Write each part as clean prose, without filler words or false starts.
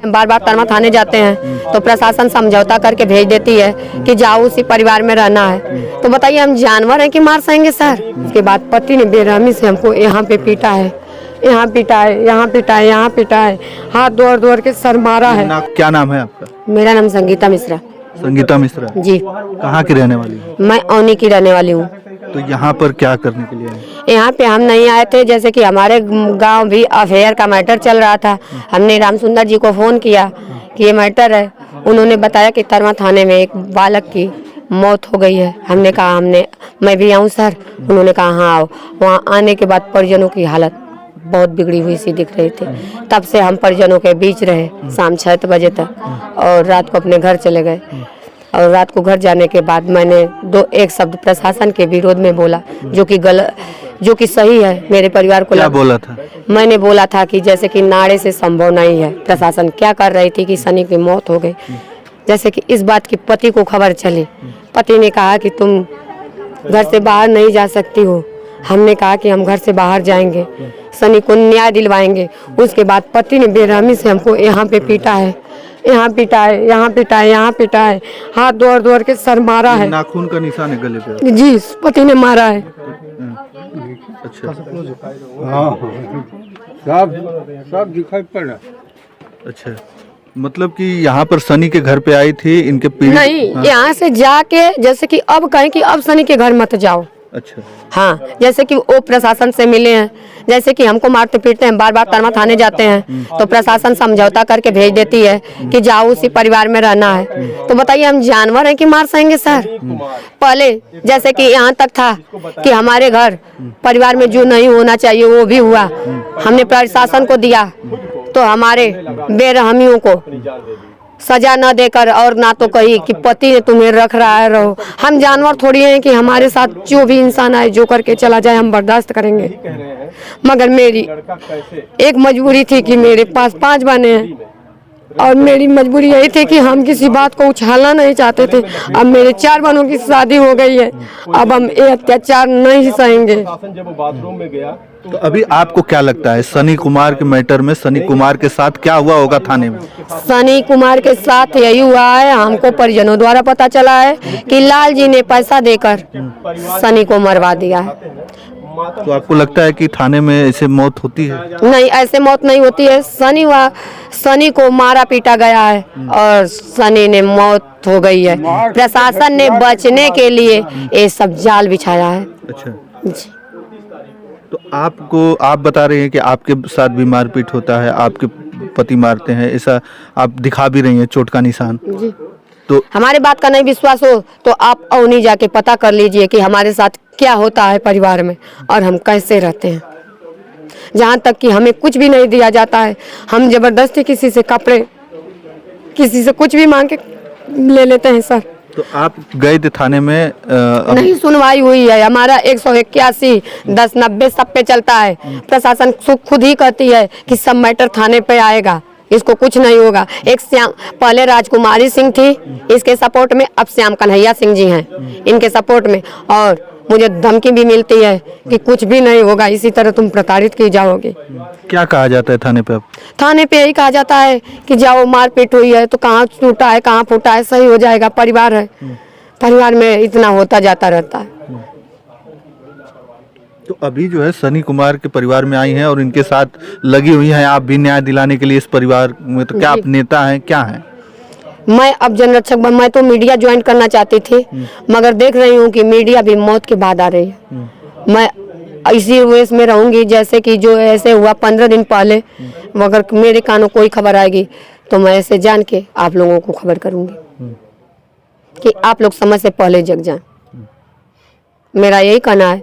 बार बार तरमा थाने जाते हैं तो प्रशासन समझौता करके भेज देती है कि जाओ उसी परिवार में रहना है। तो बताइए हम जानवर हैं कि मार सकेंगे सर। उसके बाद पति ने बेरहमी से हमको यहाँ पे पीटा है, यहाँ पीटा है, यहाँ पीटा है, यहाँ पीटा है, हाथ दौड़ के सर मारा है। क्या नाम है आपका? मेरा नाम संगीता मिश्रा। संगीता मिश्रा जी। कहाँ की रहने वाली है? मैं औनी की रहने वाली हूँ। तो यहाँ पर क्या करने के लिए आए? यहाँ पे हम नहीं आए थे, जैसे कि हमारे गांव भी अफेयर का मैटर चल रहा था। हमने राम सुंदर जी को फोन किया कि ये मैटर है। उन्होंने बताया कि तरमा थाने में एक बालक की मौत हो गई है। हमने कहा मैं भी आऊँ सर? उन्होंने कहा हाँ आओ। वहाँ आने के बाद परिजनों की हालत बहुत बिगड़ी हुई सी दिख रही थी। तब से हम परिजनों के बीच रहे शाम 6 बजे तक और रात को अपने घर चले गए। और रात को घर जाने के बाद मैंने एक शब्द प्रशासन के विरोध में बोला, जो कि सही है। मेरे परिवार को क्या बोला था? मैंने बोला था कि जैसे कि नाड़े से संभव नहीं है। प्रशासन क्या कर रही थी कि सनी की मौत हो गई। जैसे कि इस बात की पति को खबर चली, पति ने कहा कि तुम घर से बाहर नहीं जा सकती हो। हमने कहा कि हम घर से बाहर जाएंगे, सनी को न्याय दिलवाएंगे। उसके बाद पति ने बेरहमी से हमको यहाँ पे पीटा है, यहाँ पीटा है, यहाँ पीटा है, यहाँ पीटा है, हाथ दौड़ के सर मारा है। नाखून का निशान है गले पे? जी, पति ने मारा है। अच्छा। सब दिखाई पड़ा। अच्छा, मतलब कि यहाँ पर सनी के घर पे आई थी इनके पीड़ित? नहीं, यहाँ से जाके जैसे कि अब कहें कि अब सनी के घर मत जाओ। अच्छा। हाँ, जैसे कि वो प्रशासन से मिले हैं, जैसे कि हमको मारते पीटते हैं, बार बार तरमा थाने जाते हैं तो प्रशासन समझौता करके भेज देती है कि जाओ उसी परिवार में रहना है। तो बताइए हम जानवर हैं कि मार सकेंगे सर? पहले जैसे कि यहाँ तक था कि हमारे घर परिवार में जो नहीं होना चाहिए वो भी हुआ। हमने प्रशासन को दिया तो हमारे बेरहमियों को सजा न देकर और ना तो कही कि पति ने तुम्हें रख रहा है रहो। हम जानवर थोड़ी हैं कि हमारे साथ जो भी इंसान आए जो करके चला जाए हम बर्दाश्त करेंगे। मगर मेरी एक मजबूरी थी कि मेरे पास 5 बहनें हैं और मेरी मजबूरी यही थी कि हम किसी बात को उछालना नहीं चाहते थे। अब मेरे 4 बहनों की शादी हो गई है, अब हम ये अत्याचार नहीं सहेंगे। तो अभी आपको क्या लगता है सनी कुमार के मैटर में सनी कुमार के साथ क्या हुआ होगा थाने में? सनी कुमार के साथ यही हुआ है, हमको परिजनों द्वारा पता चला है कि लाल जी ने पैसा देकर सनी को मरवा दिया है। तो आपको लगता है कि थाने में ऐसे मौत होती है? नहीं, ऐसे मौत नहीं होती है। सनी को मारा पीटा गया है और सनी ने मौत हो गई है। प्रशासन ने बचने के लिए ये सब जाल बिछाया है। अच्छा जी। तो आप बता रहे हैं कि आपके साथ भी मारपीट होता है, आपके पति मारते हैं, ऐसा आप दिखा भी रही हैं चोट का निशान। जी। तो हमारे बात का नहीं विश्वास हो तो आप औनी जाके पता कर लीजिए कि हमारे साथ क्या होता है परिवार में और हम कैसे रहते हैं। जहाँ तक कि हमें कुछ भी नहीं दिया जाता है, हम जबरदस्ती किसी से कपड़े, किसी से कुछ भी मांग के ले लेते हैं सर। तो आप गए थे थाने में? नहीं सुनवाई हुई है। हमारा 181 1090 सब पे चलता है। प्रशासन खुद ही कहती है कि सब मैटर थाने पे आएगा, इसको कुछ नहीं होगा। पहले राजकुमारी सिंह थी इसके सपोर्ट में, अब श्याम कन्हैया सिंह जी हैं इनके सपोर्ट में। और मुझे धमकी भी मिलती है कि कुछ भी नहीं होगा, इसी तरह तुम प्रताड़ित की जाओगे। क्या कहा जाता है थाने पे? थाने पे यही कहा जाता है कि जाओ, मारपीट हुई है तो कहाँ टूटा है कहाँ फूटा है, सही हो जाएगा। परिवार है, परिवार में इतना होता जाता रहता है। तो अभी जो है सनी कुमार के परिवार में आई हैं और इनके साथ लगी हुई हैं आप भी न्याय दिलाने के लिए इस परिवार में। तो क्या आप नेता हैं, क्या हैं? मैं अब जनरक्षक मैं तो मीडिया ज्वाइन करना चाहती थी, मगर देख रही हूँ कि मीडिया भी मौत के बाद आ रही है। मैं इसी वेश में रहूंगी जैसे कि जो ऐसे हुआ 15 दिन पहले। मगर मेरे कानों कोई खबर आएगी तो मैं ऐसे जान के आप लोगों को खबर करूंगी कि आप लोग समय से पहले जग जाएं। मेरा यही कहना है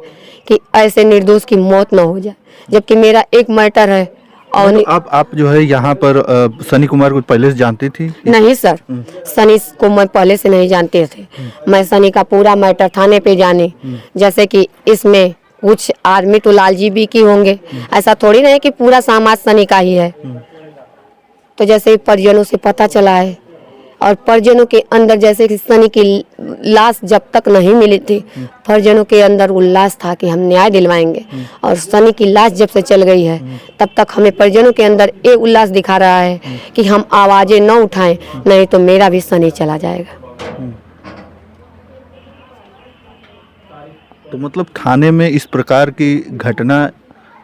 कि ऐसे निर्दोष की मौत ना हो जाए, जबकि मेरा एक मैटर है। और तो आप जो है यहाँ पर सनी कुमार को पहले से जानती थी? नहीं सर, सनी को मैं पहले से नहीं जानते थे। मैं सनी का पूरा मैटर थाने पे जाने, जैसे कि इसमें कुछ आदमी तो लालजी भी की होंगे, ऐसा थोड़ी नहीं कि पूरा समाज सनी का ही है। तो जैसे परिजनों से पता चला है और परिजनों के अंदर जैसे कि सनी की लाश जब तक नहीं मिली थी, परिजनों के अंदर उल्लास था कि हम न्याय दिलवाएंगे। और सनी की लाश जब से चल गई है तब तक हमें परिजनों के अंदर ये उल्लास दिखा रहा है कि हम आवाज़ें न उठाएं, नहीं तो मेरा भी सनी चला जाएगा। तो मतलब थाने में इस प्रकार की घटना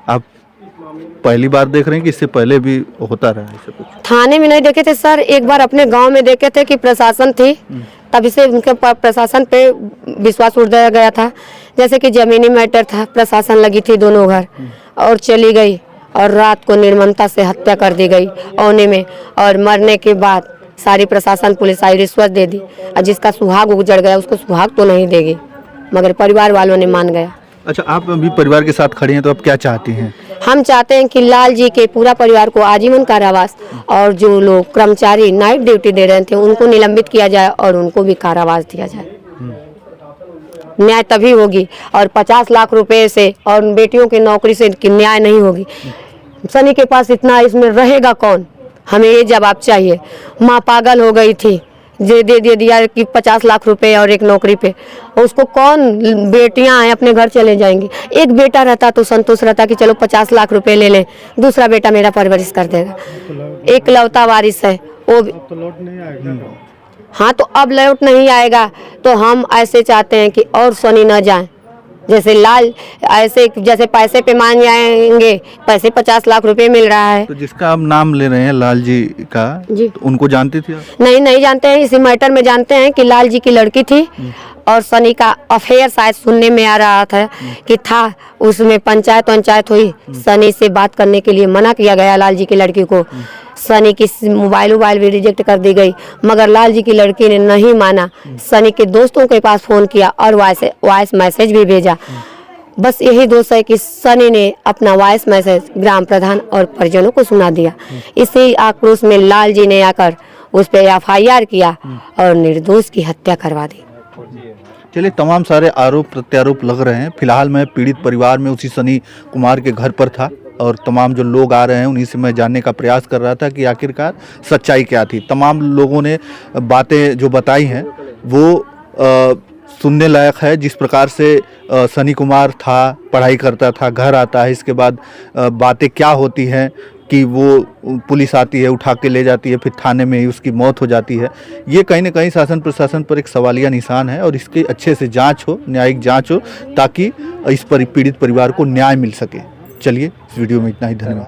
आप पहली बार देख रहे हैं कि इससे पहले भी होता रहा है ऐसा कुछ? थाने में नहीं देखे थे सर, एक बार अपने गांव में देखे थे कि प्रशासन थी, तभी से उनके प्रशासन पे विश्वास उठ गया था। जैसे कि जमीनी मैटर था, प्रशासन लगी थी दोनों घर और चली गई और रात को निर्ममता से हत्या कर दी गई औने में। और मरने के बाद सारी प्रशासन पुलिस आई, रिश्वत दे दी, और जिसका सुहाग उजड़ गया उसको सुहाग तो नहीं देगी, मगर परिवार वालों ने मान गया। अच्छा, आप अभी परिवार के साथ खड़े हैं तो आप क्या चाहती हैं? हम चाहते हैं कि लाल जी के पूरा परिवार को आजीवन कारावास, और जो लोग कर्मचारी नाइट ड्यूटी दे रहे थे उनको निलंबित किया जाए और उनको भी कारावास दिया जाए। न्याय तभी होगी, और 50 लाख रुपए से और बेटियों की नौकरी से न्याय नहीं होगी। सनी के पास इतना, इसमें रहेगा कौन? हमें ये जवाब चाहिए। माँ पागल हो गई थी, दे दिया कि 50 लाख रुपए और एक नौकरी पे, उसको कौन? बेटियां हैं अपने घर चले जाएंगी। एक बेटा रहता तो संतोष रहता कि चलो 50 लाख रुपए ले लें, दूसरा बेटा मेरा परवरिश कर देगा। एक लौता वारिस है वो तो लौट नहीं आएगा। हाँ, तो अब लौट नहीं आएगा, तो हम ऐसे चाहते हैं कि और सनी न जाए। जैसे लाल ऐसे जैसे पैसे पे मान जाएंगे, पैसे 50 लाख रुपए मिल रहा है। तो जिसका आप नाम ले रहे हैं लाल जी का, जी। तो उनको जानती थी आप? नहीं जानते हैं। इसी मैटर में जानते हैं कि लाल जी की लड़की थी और सनी का अफेयर शायद सुनने में आ रहा था कि था, उसमें पंचायत हुई। सनी से बात करने के लिए मना किया गया लाल जी की लड़की को। सनी की मोबाइल भी रिजेक्ट कर दी गई, मगर लाल जी की लड़की ने नहीं माना। सनी के दोस्तों के पास फोन किया और वॉइस मैसेज भी भेजा। बस यही दोष है कि सनी ने अपना वॉइस मैसेज ग्राम प्रधान और परिजनों को सुना दिया। इसी आक्रोश में लाल जी ने आकर उस पर FIR किया और निर्दोष की हत्या करवा दी। चलिए, तमाम सारे आरोप प्रत्यारोप लग रहे हैं। फिलहाल मैं पीड़ित परिवार में उसी सनी कुमार के घर पर था और तमाम जो लोग आ रहे हैं उन्हीं से मैं जानने का प्रयास कर रहा था कि आखिरकार सच्चाई क्या थी। तमाम लोगों ने बातें जो बताई हैं वो सुनने लायक है। जिस प्रकार से सनी कुमार था, पढ़ाई करता था, घर आता है, इसके बाद बातें क्या होती हैं कि वो पुलिस आती है, उठा के ले जाती है, फिर थाने में ही उसकी मौत हो जाती है। ये कहीं ना कहीं शासन प्रशासन पर एक सवालिया निशान है और इसके अच्छे से जांच हो, न्यायिक जांच हो, ताकि इस पीड़ित परिवार को न्याय मिल सके। चलिए, इस वीडियो में इतना ही। धन्यवाद।